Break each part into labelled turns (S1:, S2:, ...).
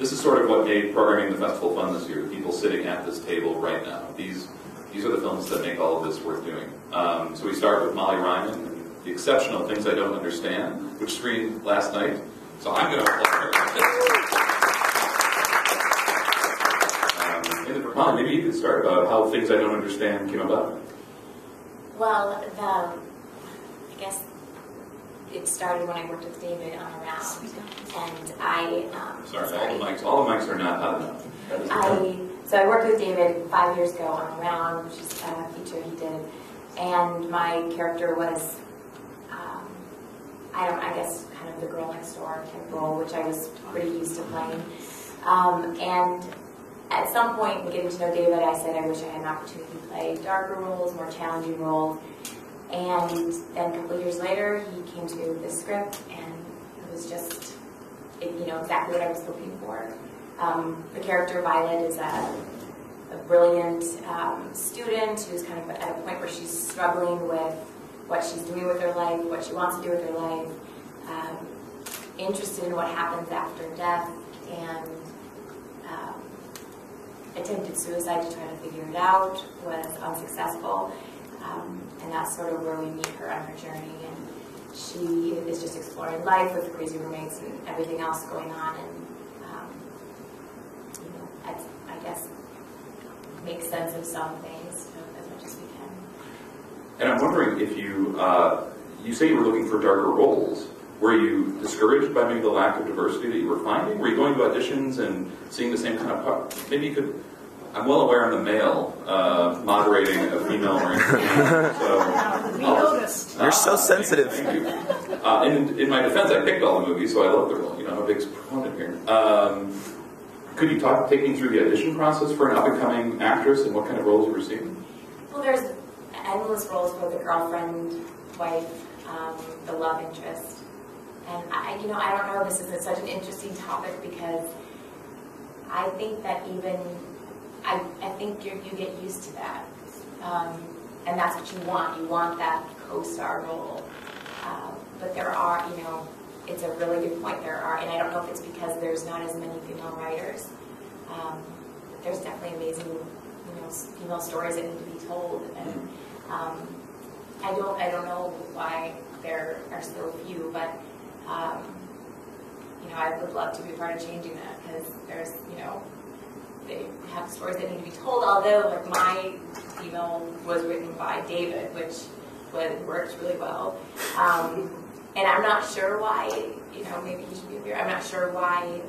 S1: this is sort of what made programming the festival fun this year. The people sitting at this table right now. These are the films that make all of this worth doing. So we start with Molly Ryman, and the exceptional Things I Don't Understand, which screened last night. So I'm going to applaud her. Molly, maybe you could start about how Things I Don't Understand came about.
S2: Well, I guess it started when I worked with David on Around, and
S1: Sorry, all the mics are not hot enough.
S2: So I worked with David 5 years ago on Around, which is a feature he did, and my character was, I guess, kind of the girl next door type role, which I was pretty used to playing. And at some point, getting to know David, I said I wish I had an opportunity to play darker roles, more challenging roles. And then a couple of years later, he came to me with this script, and it was just, exactly what I was looking for. The character Violet is a brilliant student who's kind of at a point where she's struggling with what she's doing with her life, what she wants to do with her life, interested in what happens after death, and attempted suicide to try to figure it out, was unsuccessful, and that's sort of where we meet her on her journey. And she is just exploring life with the crazy roommates and everything else going on, and I guess make sense of some things as much as we can.
S1: And I'm wondering if you say you were looking for darker roles. Were you discouraged by maybe the lack of diversity that you were finding? Were you going to auditions and seeing the same kind of part? Maybe you could. I'm well aware I'm a male moderating a female-oriented game, so
S3: we noticed.
S4: You're so sensitive.
S1: Thank you. In my defense, I picked all the movies, so I love the role. I'm a big proponent here. Could you take me through the audition process for an up-and-coming actress and what kind of roles you were seeing?
S2: Well, there's endless roles for the girlfriend, wife, the love interest. And I don't know, this is such an interesting topic because I think that I think you get used to that. And that's what you want. You want that co-star role. But there are, it's a really good point. There are, and I don't know if it's because there's not as many female writers. There's definitely amazing, female stories that need to be told. And I don't know why there are so few, but I would love to be a part of changing that because there's, they have stories that need to be told. Although, like my female was written by David, which worked really well. And I'm not sure why, maybe he should be here. I'm not sure why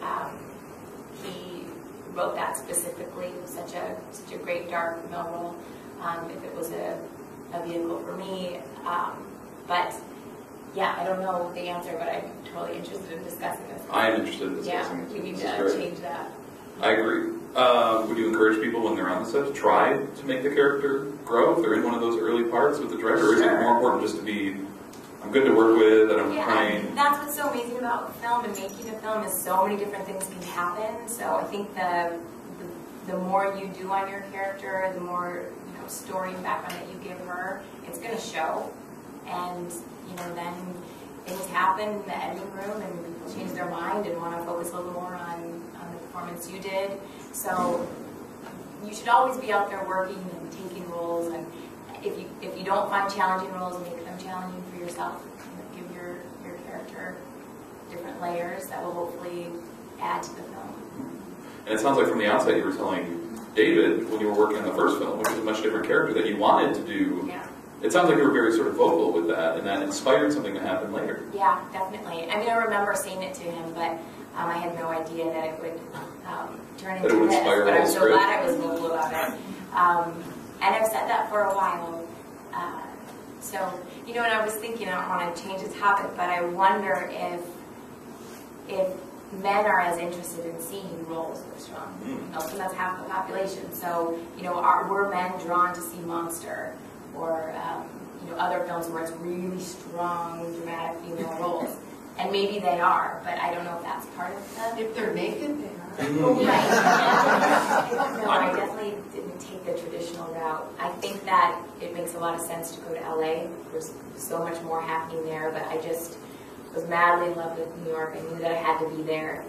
S2: he wrote that specifically. It was such a great dark female role. If it was a vehicle for me, but. Yeah, I don't know the answer, but I'm totally interested in discussing this.
S1: I am interested in discussing it.
S2: Yeah, we need to change that.
S1: I agree. Would you encourage people when they're on the set to try to make the character grow if they're in one of those early parts with the director? Or is it more important just to be, I'm good to work with, and I'm trained?
S2: That's what's so amazing about film and making a film is so many different things can happen. So I think the more you do on your character, the more story and background that you give her, it's going to show. And then things happen in the editing room and people change their mind and want to focus a little more on the performance you did. So you should always be out there working and taking roles, and if you don't find challenging roles, make them challenging for yourself. Give your character different layers that will hopefully add to the film.
S1: And it sounds like from the outset you were telling David, when you were working on the first film, which was a much different character, that you wanted to do.
S2: Yeah.
S1: It sounds like you were very sort of vocal with that, and that inspired something to happen later.
S2: Yeah, definitely. I remember saying it to him, but I had no idea that it would turn into this. But I'm so glad I was vocal about it. And I've said that for a while. And I was thinking, I don't want to change the topic, but I wonder if men are as interested in seeing roles that are strong. Also, that's half the population. So, were men drawn to see Monster? Or other films where it's really strong, dramatic female roles. And maybe they are, but I don't know if that's part of the...
S3: If they're naked, they are.
S2: Right. I don't know. I definitely didn't take the traditional route. I think that it makes a lot of sense to go to LA. There's so much more happening there, but I just was madly in love with New York. I knew that I had to be there.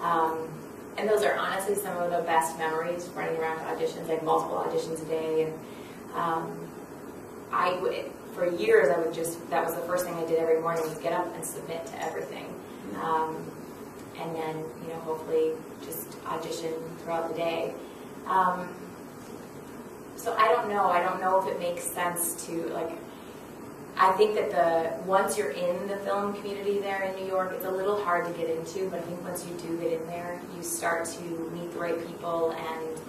S2: And And those are honestly some of the best memories, running around to auditions, like multiple auditions a day. And for years, that was the first thing I did every morning, was get up and submit to everything. And then, hopefully just audition throughout the day. So I don't know if it makes sense to, I think that once you're in the film community there in New York, it's a little hard to get into, but I think once you do get in there, you start to meet the right people, and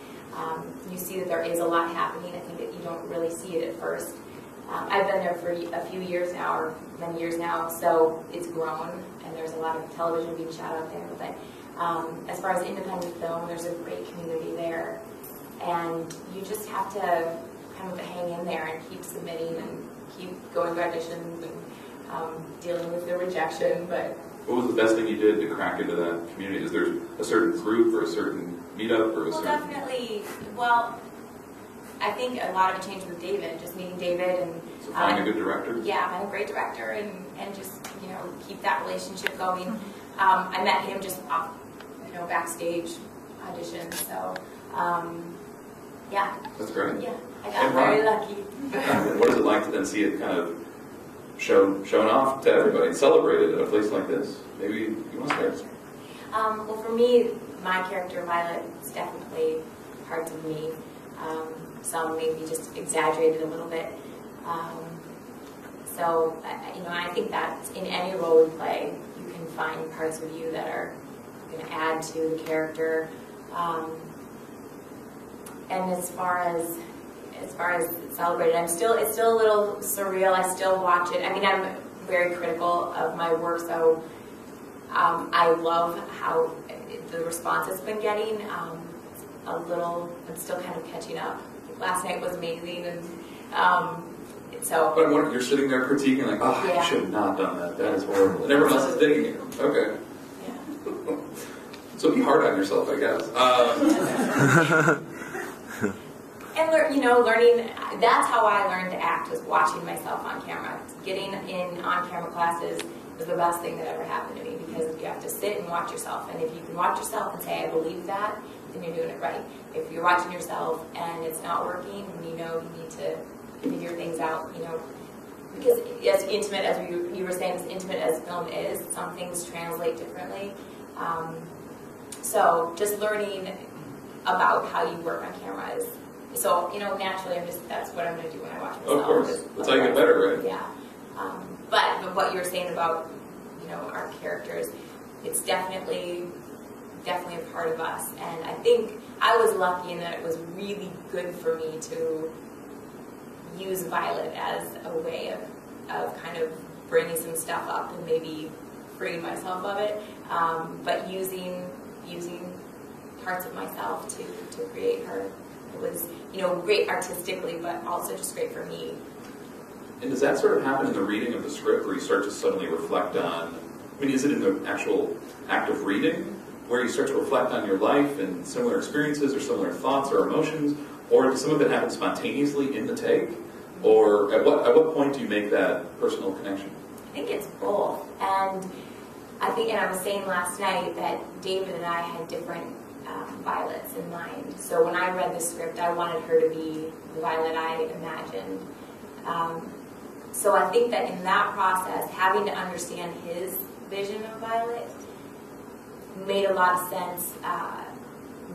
S2: you see that there is a lot happening. I think that you don't really see it at first. I've been there for a few years now, or many years now, so it's grown, and there's a lot of television being shot out there. But as far as independent film, there's a great community there, and you just have to kind of hang in there and keep submitting and keep going to auditions and dealing with the rejection. But
S1: what was the best thing you did to crack into that community? Is there a certain group or a certain meetup or a certain...
S2: Definitely. Well, I think a lot of it changed with David, just meeting David and...
S1: So finding a good director?
S2: Yeah, find a great director and just, keep that relationship going. I met him just off, backstage auditions, so, yeah.
S1: That's great.
S2: Yeah, I got very lucky.
S1: What is it like to then see it kind of shown off to everybody and celebrated at a place like this? Maybe you want to start?
S2: Well, for me, my character, Violet, is definitely parts of me. Some maybe just exaggerated a little bit. So, I think that in any role we play, you can find parts of you that are going to add to the character. And as far as celebrated, it's still a little surreal. I still watch it. I mean, I'm very critical of my work, so I love how the response it's been getting. I'm still kind of catching up. Last night was amazing, and so.
S1: But you're sitting there critiquing, like, yeah. I should have not done that. That is horrible. And everyone else is digging you. Okay.
S2: Yeah.
S1: So be hard on yourself, I guess.
S2: And learning. That's how I learned to act, was watching myself on camera. Getting in on-camera classes was the best thing that ever happened to me, because you have to sit and watch yourself. And if you can watch yourself and say, I believe that, then you're doing it right. If you're watching yourself and it's not working, and you need to figure things out, because as intimate as you were saying, as intimate as film is, some things translate differently. So just learning about how you work on camera is, so, naturally that's what I'm going to do when I watch myself.
S1: Of course. That's how you get better, right?
S2: Yeah. But what you were saying about, our characters, it's definitely a part of us. And I think I was lucky in that it was really good for me to use Violet as a way of kind of bringing some stuff up and maybe freeing myself of it, but using parts of myself to create her. It was, great artistically, but also just great for me.
S1: And does that sort of happen in the reading of the script, where you start to suddenly reflect on, is it in the actual act of reading, where you start to reflect on your life and similar experiences or similar thoughts or emotions, or does some of it happen spontaneously in the take? Or at what point do you make that personal connection?
S2: I think it's both. And I think, and I was saying last night that David and I had different Violets in mind. So when I read the script, I wanted her to be the Violet I imagined. So I think that in that process, having to understand his vision of Violet made a lot of sense.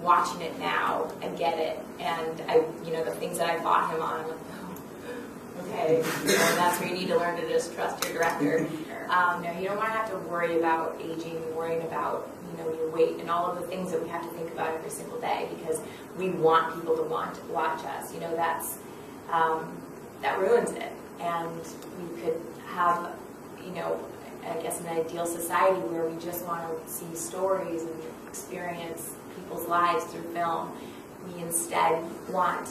S2: Watching it now, I get it, and the things that I fought him on, I'm like, oh, okay, that's where you need to learn to just trust your director. No, you don't want to have to worry about aging, worrying about your weight and all of the things that we have to think about every single day, because we want people to want to watch us. That ruins it. And we could have, I guess an ideal society where we just want to see stories and experience people's lives through film. We instead want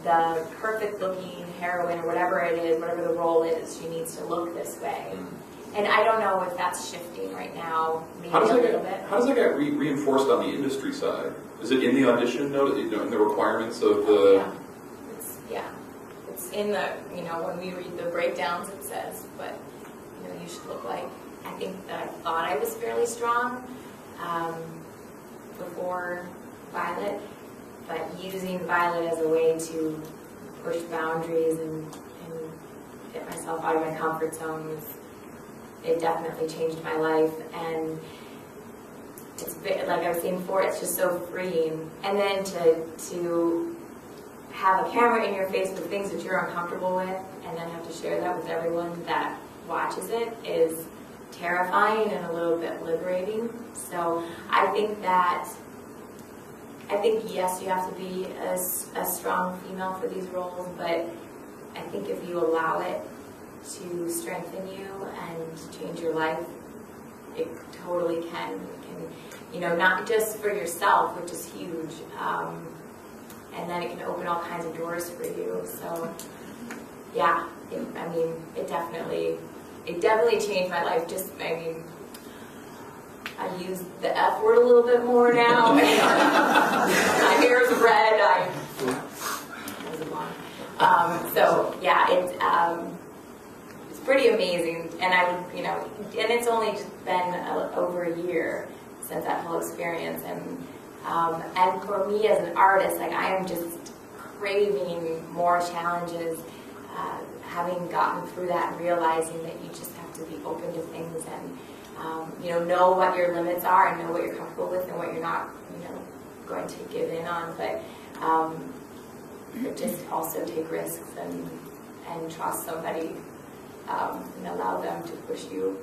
S2: the perfect looking heroine, or whatever it is, whatever the role is, she needs to look this way. And I don't know if that's shifting right now, maybe a little bit.
S1: How does that get reinforced on the industry side? Is it in the audition note, in the requirements of the...
S2: It's in the, when we read the breakdowns it says, but, you should look like, I think that I thought I was fairly strong. before Violet, but using Violet as a way to push boundaries and get myself out of my comfort zone, it definitely changed my life. And it's like I was saying before, it's just so freeing. And then to have a camera in your face with things that you're uncomfortable with, and then have to share that with everyone that watches it is terrifying and a little bit liberating. So I think yes, you have to be a strong female for these roles, but I think if you allow it to strengthen you and change your life, it totally can, you know, not just for yourself, which is huge, and then it can open all kinds of doors for you. So yeah, it definitely changed my life. I use the F word a little bit more now. My hair is red. So yeah, it's pretty amazing, and and it's only just been over a year since that whole experience, and for me as an artist, like I am just craving more challenges, having gotten through that and realizing that you just have to be open to things and know what your limits are and know what you're comfortable with and what you're not, going to give in on. But just also take risks and trust somebody and allow them to push you